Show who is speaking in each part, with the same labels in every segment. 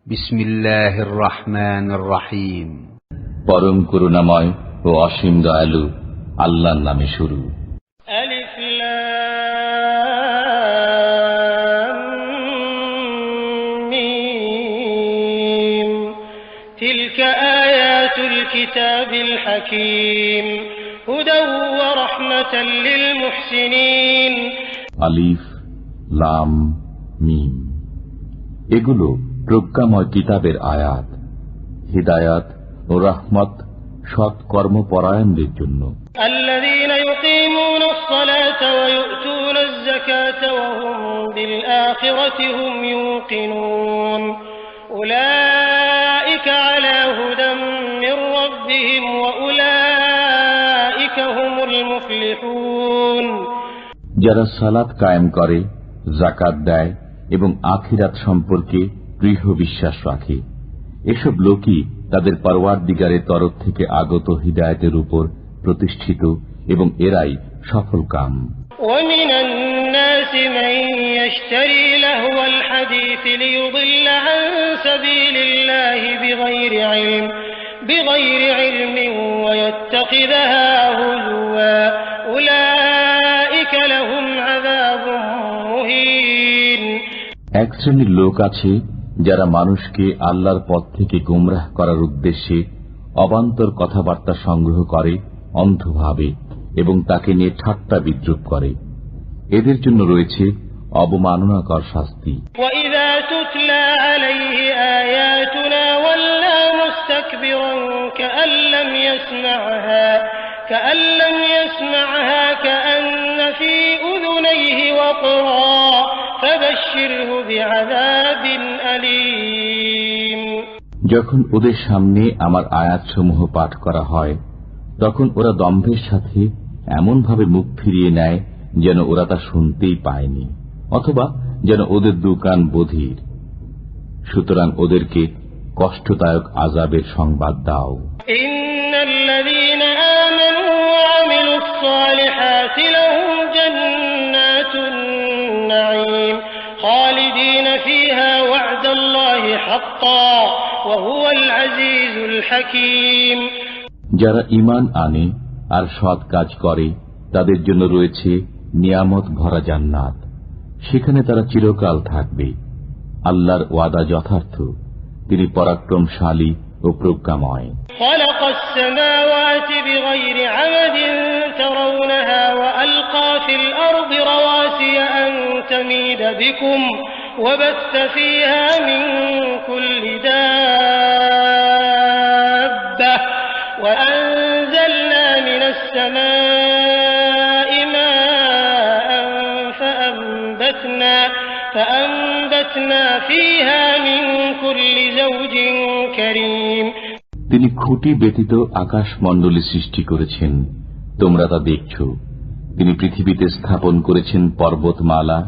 Speaker 1: বিসমিল্লাহির রহমানির রহিম।
Speaker 2: পরম করুণাময় ও অসীম দয়ালু আল্লাহর নামে শুরু।
Speaker 3: আলিফ লাম মিম তিলকা আয়াতুল কিতাবিল হাকীম হুদাও ওয়া রাহমাতাল লিল মুহসিনিন।
Speaker 2: আলিফ লাম মিম, এগুলো প্রজ্ঞাময় কিতাবের আয়াত, হিদায়াত ও রহমত সৎ কর্মপরায়ণদের জন্য।
Speaker 3: الذين يقيمون الصلاة ويؤتون الزكاة وهم بالآخرة هم يوقنون أولئك على هدى من ربهم وأولئك هم المفلحون।
Speaker 2: যারা সালাত কায়েম করে, যাকাত দেয় এবং আখিরাত সম্পর্কে দৃঢ় বিশ্বাস রাখে, এসব লোকই তাদের পরওয়ারদিগারের তরফ থেকে আগত হিদায়াতের উপর প্রতিষ্ঠিত এবং এরাই সফল কাম।
Speaker 3: ومن الناس من يشتري لهو الحديث ليضل عن سبيل الله بغير علم ويتخذها هزوا أولئك لهم عذاب مهين।
Speaker 2: এক শ্রেণীর লোক আছে যারা মানুষকে আল্লাহর পথ থেকে গুমরাহ করার উদ্দেশ্যে অবান্তর কথাবার্তা সংগ্রহ করে অন্ধভাবে এবং তাকে নিয়ে ঠাট্টা বিদ্রুপ করে, এদের জন্য রয়েছে অবমাননাকর শাস্তি।
Speaker 3: وَإِذَا تُتْلَى عَلَيْهِ آيَاتُنَا وَلَّى مُسْتَكْبِرًا كَأَن لَّمْ يَسْمَعْهَا كَأَنَّ فِي أُذُنَيْهِ وَقْرًا فَبَشِّرْهُ بِعَذَابٍ أَلِيمٍ।
Speaker 2: যখন ওদের সামনে আমার আয়াতসমূহ পাঠ করা হয়, তখন ওরা দম্ভের সাথে এমনভাবে মুখ ফিরিয়ে নেয় যেন ওরা তা শুনতেই পায়নি, অথবা যেন ওদের দুকান বধির। সুতরাং ওদেরকে কষ্টদায়ক আযাবের সংবাদ দাও।
Speaker 3: ইন্নাল্লাযীনা আমানু ওয়া আমিলুস সালিহাতি লাহুম জান্নাতুন নাঈম খালিদিনা ফিহা ওয়া'দাল্লাহি হাক্কান ওয়া হুয়াল আজিজুল হাকীম।
Speaker 2: যারা ঈমান আনে আর সৎ কাজ করে তাদের জন্য রয়েছে নিয়ামত ভরা জান্নাত, সেখানে তারা চিরকাল থাকবে। আল্লাহর ওয়াদা যথার্থ, তিনি পরাক্রমশালী ও প্রজ্ঞাময়।
Speaker 3: খালাকাস সামাওয়াতি বিগাইরি আমাদিন তারাউনাহা ওয়া আলকা ফিল আরদি রাওয়াসিয়া আন তামিদা বিকুম ওয়া বাসসা ফিহা মিন কুল্লি দাব্বাহ ওয়া আনজালনা মিনাস সামাই মাআন فأنبتنا فيها من كل زوج كريم।
Speaker 2: তিনি খুঁটি ব্যতীত আকাশমণ্ডলী সৃষ্টি করেছেন, তোমরা তা দেখছ। তিনি পৃথিবীতে স্থাপন করেছেন পর্বতমালা,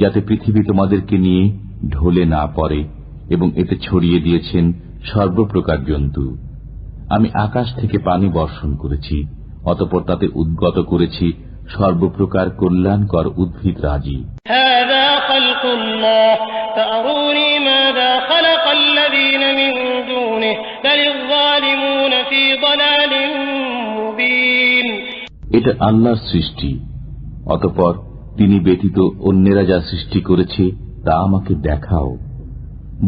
Speaker 2: যাতে পৃথিবী তোমাদেরকে নিয়ে ঢলে না পড়ে, এবং এতে ছড়িয়ে দিয়েছেন সর্বপ্রকার জন্তু। আমি আকাশ থেকে পানি বর্ষণ করেছি, অতঃপর তাতে উদ্গত করেছি সর্বপ্রকার কল্যাণকর উদ্ভিদ রাজি। এটা আল্লাহর সৃষ্টি, অতঃপর তিনি ব্যতীত অন্যেরা যা সৃষ্টি করেছে তা আমাকে দেখাও,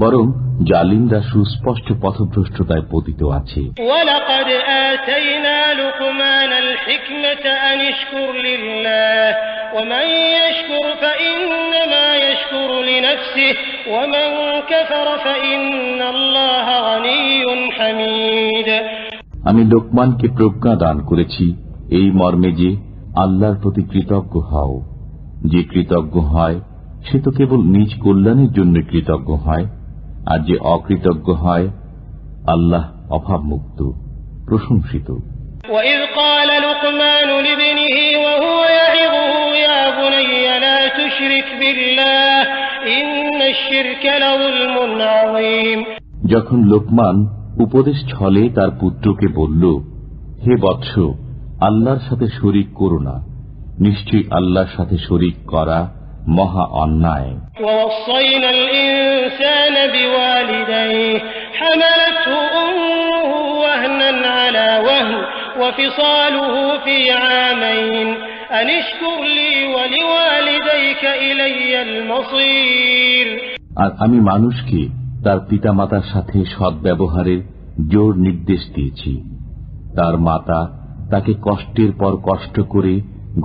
Speaker 2: বরং জালিমরা সুস্পষ্ট পথভ্রষ্টতায় পতিত আছে।
Speaker 3: ওয়ালাকাদ আতাইনা লুকমানাল হিকমাতা আন ইশকুর লিল্লাহ ওয়া মান ইয়াশকুর ফাইন্নামা ইয়াশকুরু লিনাফসিহি ওয়া মান কাফারা ফাইন্নাল্লাহা গানিয়্যুন হামিদ। আমি
Speaker 2: লোকমানকে প্রজ্ঞা দান করেছি এই মর্মে যে আল্লাহর প্রতি কৃতজ্ঞ হও। যে কৃতজ্ঞ হয় সে তো কেবল নিজ কল্যাণের জন্য কৃতজ্ঞ হয়, আর যে অকৃতজ্ঞ হয় আল্লাহ অভাবমুক্ত, প্রশংসিত।
Speaker 3: وَإِذْ قَالَ لُقْمَانُ لِابْنِهِ وَهُوَ يَعِظُهُ يَا بُنَيَّ لَا تُشْرِكْ بِاللَّهِ إِنَّ الشِّرْكَ لَظُلْمٌ عَظِيمٌ।
Speaker 2: যখন লোকমান উপদেশ ছলে তার পুত্রকে বলল, হে বৎস, আল্লাহর সাথে শরীক করো না, নিশ্চয়ই আল্লাহর সাথে শরীক করা মহা অন্যায়।
Speaker 3: ووصينا الإنسان بوالديه حملته أمه وهنا على وهن وفصاله في عامين أن اشكر لي ولوالديك إلي المصير।
Speaker 2: আর আমি মানুষকে তার পিতামাতার সাথে সদ্ব্যবহারের জোর নির্দেশ দিয়েছি। তার মাতা তাকে কষ্টের পর কষ্ট করে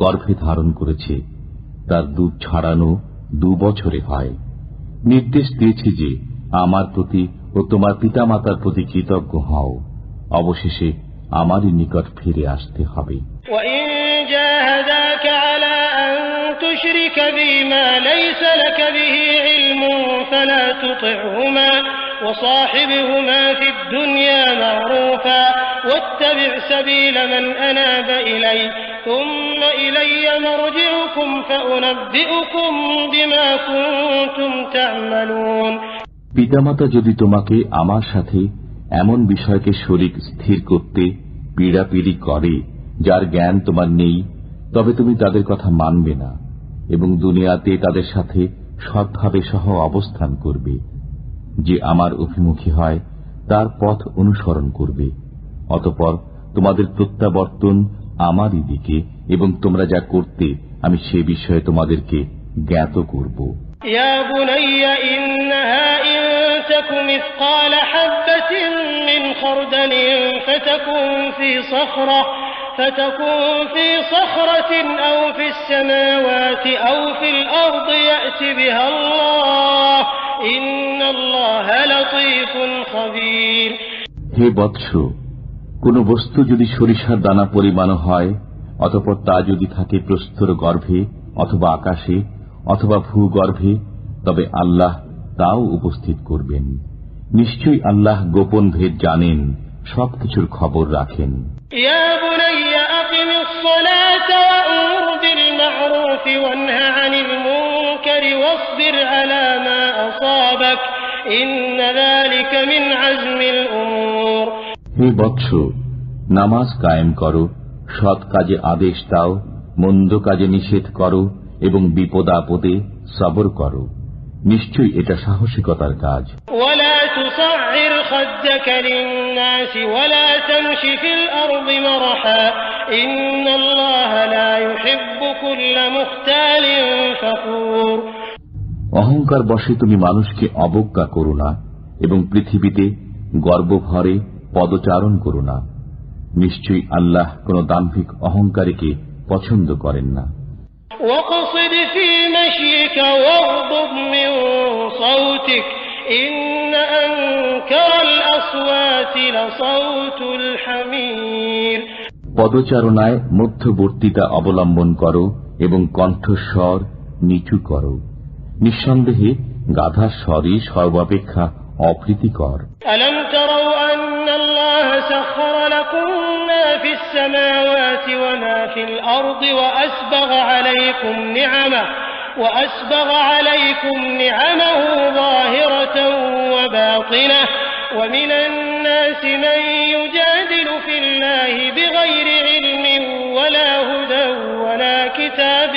Speaker 2: গর্ভে ধারণ করেছে। তার দুধ ছাড়ানো 2 বছরে হয়। নির্দেশ দিয়েছি যে আমার প্রতি ও তোমার পিতামাতার প্রতি কৃতজ্ঞ হও। অবশেষে আমারই নিকট ফিরে আসতে হবে।
Speaker 3: وإن جاهداك على أن تشرك بي ما ليس لك به علم فلا تطعهما وصاحبهما في الدنيا معروفا واتبع سبيل من أناب إلي ثم إلي مرجعكم فأنبئكم بما كنتم تعملون।
Speaker 2: পিতামাতা যদি তোমাকে আমার সাথে এমন বিষয়কে শরীক স্থির করতে পীড়াপিড়ি করে যার জ্ঞান তোমার নেই, তবে তুমি তাদের কথা মানবে না এবং দুনিয়াতে তাদের সাথে সৎভাবে সহ অবস্থান করবে। যে আমার অভিমুখী হয় তার পথ অনুসরণ করবে। অতঃপর তোমাদের প্রত্যাবর্তন আমারই দিকে এবং তোমরা যা করতে আমি সে বিষয়ে তোমাদেরকে জ্ঞাত করব।
Speaker 3: ইয়া বুনাইয়া ইন্নাহা ইন তাকুম মিসকাল হাববাতিন মিন খারদালিন فتكون في صخرة أو في السماوات أو في الأرض يأت بها الله إن الله لطيف خبير।
Speaker 2: হে বৎস, কোন বস্তু যদি সরিষার দানা পরিমাণ হয়, অতঃপর তা যদি থাকে প্রস্তর গর্ভে অথবা আকাশে অথবা ভূগর্ভে, তবে আল্লাহ তাও উপস্থিত করবেন। নিশ্চয়ই আল্লাহ গোপন ভেদ জানেন, সবকিছুর খবর রাখেন।
Speaker 3: ইয়া বুনাইয়া আকিমিস সালাতা ওয়া'মুর বিল মা'রুফি ওয়ানহা আনিল মুনকারি ওয়াসবির আলা মা আসাবাক ইন্না যালিকা মিন আজমিল উমুর।
Speaker 2: হে বৎস, নামাজ কায়েম করো, সৎ কাজে আদেশ দাও, মন্দ কাজে নিষেধ করো এবং বিপদ আপদে সবর করো। নিশ্চয়ই এটা সাহসিকতার কাজ।
Speaker 3: ওয়ালা তুসাইর খাদ্দাকা লিন-নাস ওয়ালা তামশি ফিল আরদি মারহা ইন্নাল্লাহা লা ইউহিব্বু কুল্লা মুখতালিন ফাখুর।
Speaker 2: অহংকার বশে তুমি মানুষকে অবজ্ঞা করো না এবং পৃথিবীতে গর্বভরে পদচারণ করো না। নিশ্চয়ই আল্লাহ কোন দাম্ভিক অহংকারীকে পছন্দ করেন না।
Speaker 3: واقصد في مشيك واغضض من صوتك إن أنكر الأصوات لصوت الحمير।
Speaker 2: পদচারণায় মধ্যবর্তিতা অবলম্বন করো এবং কণ্ঠস্বর নিচু করো। নিঃসন্দেহে গাধার স্বরই সর্বাপেক্ষা অপ্রীতিকর।
Speaker 3: ألم تروا أن الله سخر لكم ما في السماوات وما في الأرض وأسبغ عليكم نعمه ظاهرة وباطنة ومن الناس من يجادل في الله بغير علم ولا هدى ولا كتاب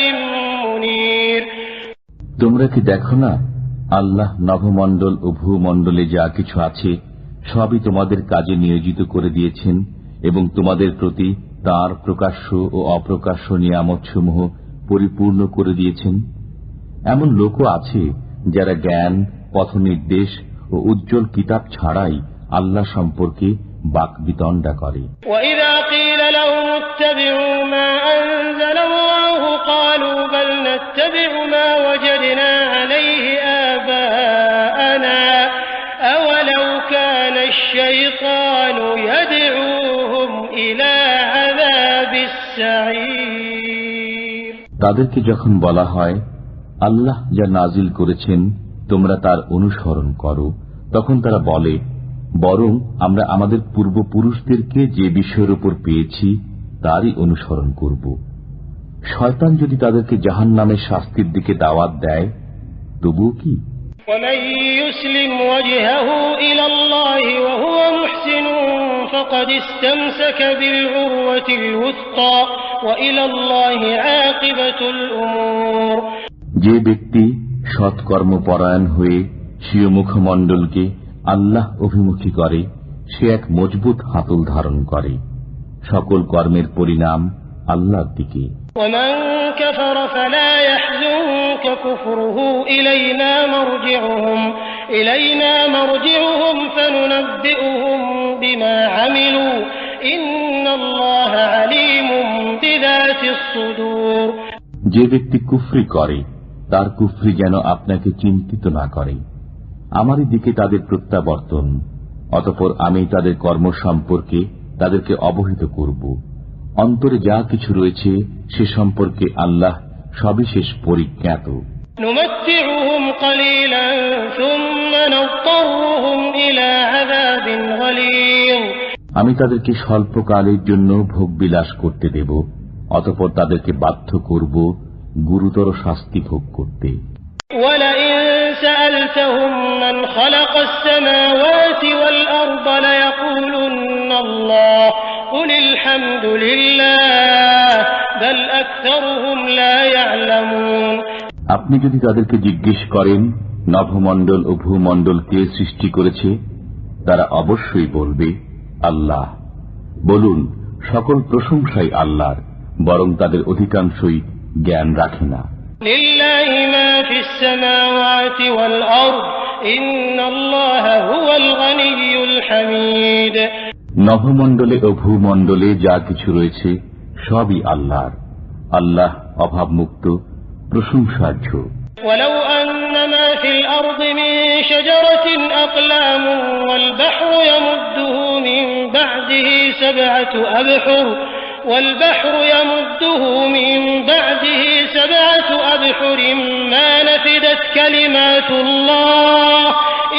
Speaker 3: منير।
Speaker 2: তোমরা কি দেখো না, আল্লাহ নভমণ্ডল ও ভূমণ্ডলে যা কিছু আছে সবই তোমাদের কাজে নিয়োজিত করে দিয়েছেন এবং তোমাদের প্রতি তাঁর প্রকাশ্য ও অপ্রকাশ্য নিয়ামতসমূহ পরিপূর্ণ করে দিয়েছেন। এমন লোকও আছে যারা জ্ঞান, পথনির্দেশ ও উজ্জ্বল কিতাব ছাড়াই আল্লাহ সম্পর্কে বাকবিতণ্ডা করে।
Speaker 3: وَإِذَا قِيلَ لَهُمُ اتَّبِعُوا مَا أَنزَلَ اللَّهُ قَالُوا بَلْ نَتَّبِعُ مَا وَجَدْنَا عَلَيْهِ آبَاءَنَا أَوَلَوْ كَانَ الشَّيْطَانُ يَدْعُوهُمْ إِلَى عَذَابِ السَّعِيرِ।
Speaker 2: তাদেরকে যখন বলা হয়, আল্লাহ যা নাজিল করেছেন তোমরা তার অনুসরণ করো, তখন তারা বলে, বরং আমরা আমাদের পূর্বপুরুষদেরকে যে বিষয়ের উপর পেয়েছি তারই অনুসরণ করব। শয়তান যদি তাদেরকে জাহান্নামের শাস্তির দিকে দাওয়াত দেয়, তবুও কি?
Speaker 3: وَمَن يُسْلِمْ وَجْهَهُ إِلَى اللَّهِ وَهُوَ مُحْسِنٌ فَقَدِ اسْتَمْسَكَ بِالْعُرْوَةِ الْوُثْقَى وَإِلَى اللَّهِ عَاقِبَةُ الْأُمُورِ।
Speaker 2: যে ব্যক্তি সৎকর্মপরায়ণ হয়ে স্বীয় মুখমণ্ডলকে আল্লাহ অভিমুখী করে, সে এক মজবুত হাতল ধারণ করে। সকল কর্মের পরিণাম আল্লাহর দিকে।
Speaker 3: ومن كفر فلا يحزنك كفره إلينا مرجعهم فننبئهم بما عملوا إن الله عليم بذات الصدور।
Speaker 2: যে ব্যক্তি কুফরি করে তার কুফরি যেন আপনাকে চিন্তিত না করে। আমারই দিকে তাদের প্রত্যাবর্তন, অতঃপর আমি তাদের কর্ম সম্পর্কে তাদেরকে অবহিত করব। অন্তরে যা কিছু রয়েছে সে সম্পর্কে আল্লাহ সবিশেষ পরিজ্ঞাত।
Speaker 3: نمتعهم قليلا ثم نضطرهم إلى عذاب غليظ।
Speaker 2: আমি তাদেরকে স্বল্পকালের জন্য ভোগ বিলাস করতে দেব, অতঃপর তাদেরকে বাধ্য করব গুরুতর শাস্তি ভোগ করতে।
Speaker 3: ولئن سألتهم من خلق السماوات والأرض ليقولن الله قل الحمد لله بل أكثرهم لا يعلمون।
Speaker 2: আপনি যদি তাদেরকে জিজ্ঞেস করেন নভমণ্ডল ও ভূমণ্ডল কে সৃষ্টি করেছে, তারা অবশ্যই বলবে আল্লাহ। বলুন, সকল প্রশংসাই আল্লাহর, বরং তাদের অধিকাংশই জ্ঞান রাখে না।
Speaker 3: لله ما في السماوات والأرض إن الله هو الغني الحميد।
Speaker 2: নভমণ্ডলে ও ভূমণ্ডলে যা কিছু রয়েছে সবই আল্লাহর। আল্লাহ অভাবমুক্ত, প্রশংসার্হ।
Speaker 3: ولو أن ما في الأرض من شجرة أقلام والبحر يمده من بعده سبعة أبحر ما نفدت كلمات الله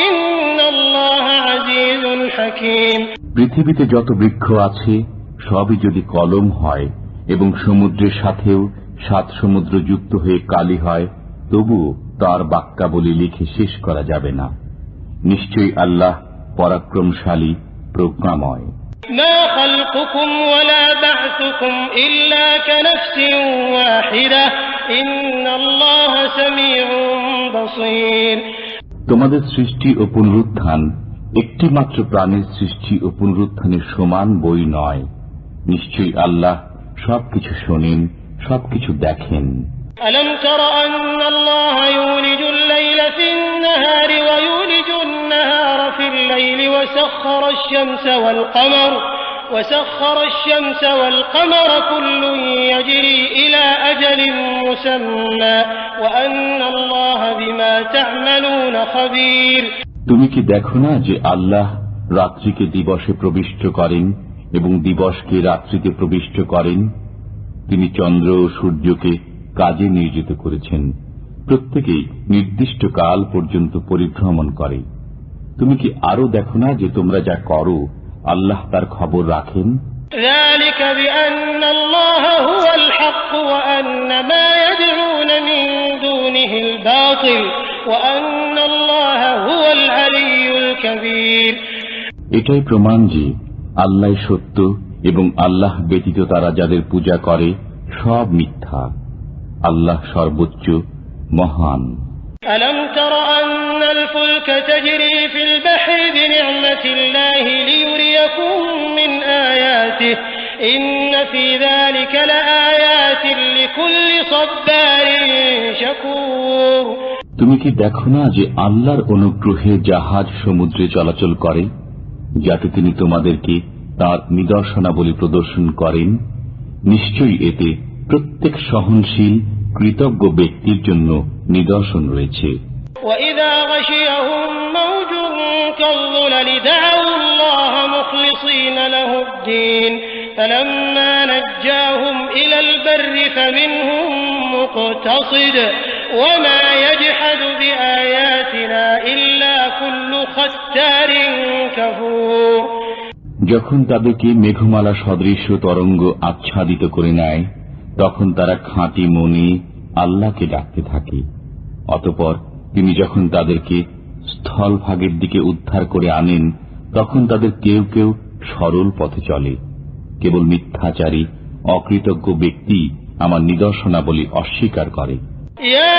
Speaker 3: إن الله عزيز حكيم।
Speaker 2: পৃথিবীতে যত বৃক্ষ আছে সবই যদি কলম হয় এবং সমুদ্রের সাথেও 7 সমুদ্র যুক্ত হয়ে কালি হয়, তবু তার বাক্যাবলী লিখে শেষ করা যাবে না। নিশ্চয়ই আল্লাহ পরাক্রমশালী, প্রজ্ঞাময়।
Speaker 3: ما خلقكم ولا بعثكم إلا كنفس واحدة إن الله سميع بصير।
Speaker 2: তোমাদের সৃষ্টি ও পুনরুত্থান একটি মাত্র প্রাণের সৃষ্টি ও পুনরুত্থানের সমান বই নয়। নিশ্চয়ই আল্লাহ সবকিছু শোনেন, সবকিছু দেখেন।
Speaker 3: ألم تر أن الله يولج الليل في النهار ويولج النهار في الليل وسخر الشمس والقمر كل يجري إلى أجل مسمى وأن الله بما تعملون خبير।
Speaker 2: তুমি কি দেখো না যে আল্লাহ রাত্রিকে দিবসে প্রবিষ্ট করেন এবং দিবসকে রাত্রিতে প্রবিষ্ট করেন? তিনি চন্দ্র ও সূর্যকে কাজে নিয়োজিত করেছেন, প্রত্যেকেই নির্দিষ্ট কাল পর্যন্ত পরিভ্রমণ করে। তুমি কি আরো দেখো না যে তোমরা যা করো আল্লাহ তার খবর রাখেন?
Speaker 3: ذلك بأن الله هو الحق وأن ما يدعون من دونه الباطل وأن الله هو العلي الكبير।
Speaker 2: এটাই প্রমাণ যে আল্লাহ সত্য এবং আল্লাহ ব্যতীত তারা যাদের পূজা করে সব মিথ্যা। আল্লাহ সর্বোচ্চ, মহান।
Speaker 3: ألم تر أن الفلك تجري في البحر بنعمة الله ليريكم من آياته إن في ذلك لآيات لكل صبار شكور।
Speaker 2: তুমি কি দেখো না যে আল্লাহর অনুগ্রহে জাহাজ সমুদ্রে চলাচল করে, যাতে তিনি তোমাদেরকে তার নিদর্শনাবলী প্রদর্শন করেন? নিশ্চয়ই এতে প্রত্যেক সহনশীল কৃতজ্ঞ ব্যক্তির জন্য নিদর্শন রয়েছে।
Speaker 3: وَإِذَا غَشِيَهُم مَّوْجٌ كَالظُّلَلِ دَعَوُا اللَّهَ مُخْلِصِينَ لَهُ الدِّينَ فَلَمَّا نَجَّاهُمْ إِلَى الْبَرِّ فَمِنْهُم مُّقْتَصِدٌ وَمَا يَجْحَدُ بِآيَاتِنَا إِلَّا كُلُّ خَتَّارٍ كَفُورٍ।
Speaker 2: যখন তাদেরকে মেঘমালা সদৃশ তরঙ্গ আচ্ছাদিত করে নেয়, তখন তারা খাঁটি মনে আল্লাহকে ডাকতে থাকে। অতঃপর তিনি যখন তাদেরকে স্থলভাগের দিকে উদ্ধার করে আনেন, তখন তাদের কেউ কেউ সরল পথে চলে। কেবল মিথ্যাচারী অকৃতজ্ঞ ব্যক্তি আমার নিদর্শনাবলী অস্বীকার করে।
Speaker 3: يا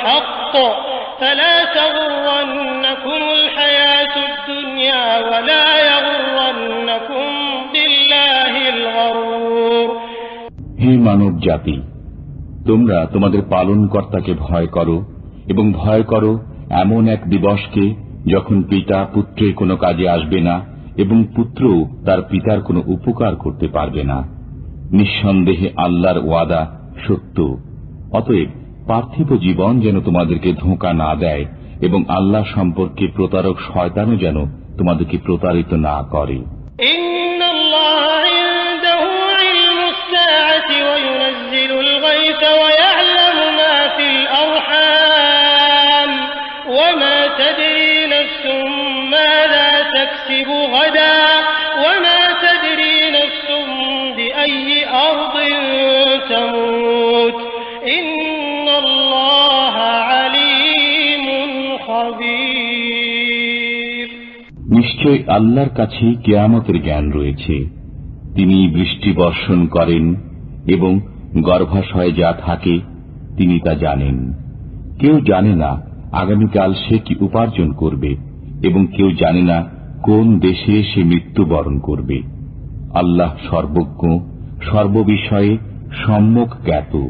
Speaker 3: الحق فلا تغرنكم الحياة الدنيا ولا يغرنكم بالله الغرور
Speaker 2: হে মানব জাতি, তোমরা তোমাদের পালনকর্তাকে ভয় করো এবং ভয় করো এমন এক দিবসকে যখন পিতা পুত্রের কোনো কাজে আসবে না এবং পুত্র তার পিতার কোনো উপকার করতে পারবে না। নিঃসন্দেহে আল্লাহর ওয়াদা সত্য। অতএব পার্থিব জীবন যেন তোমাদেরকে ধোঁকা না দেয় এবং আল্লাহ সম্পর্কে প্রতারক শয়তানও যেন তোমাদেরকে প্রতারিত না করে। নিশ্চয় আল্লাহর কাছে কিয়ামতের জ্ঞান রয়েছে। তিনি বৃষ্টি বর্ষণ করেন এবং গর্ভাশয়ে যা থাকে তিনি তা জানেন। কেউ জানে না আগামীকাল সে কি উপার্জন করবে এবং কেউ জানে না কোন দেশে সে মৃত্যুবরণ করবে। আল্লাহ সর্বজ্ঞ, সর্ববিষয়ে সম্যক জ্ঞাত।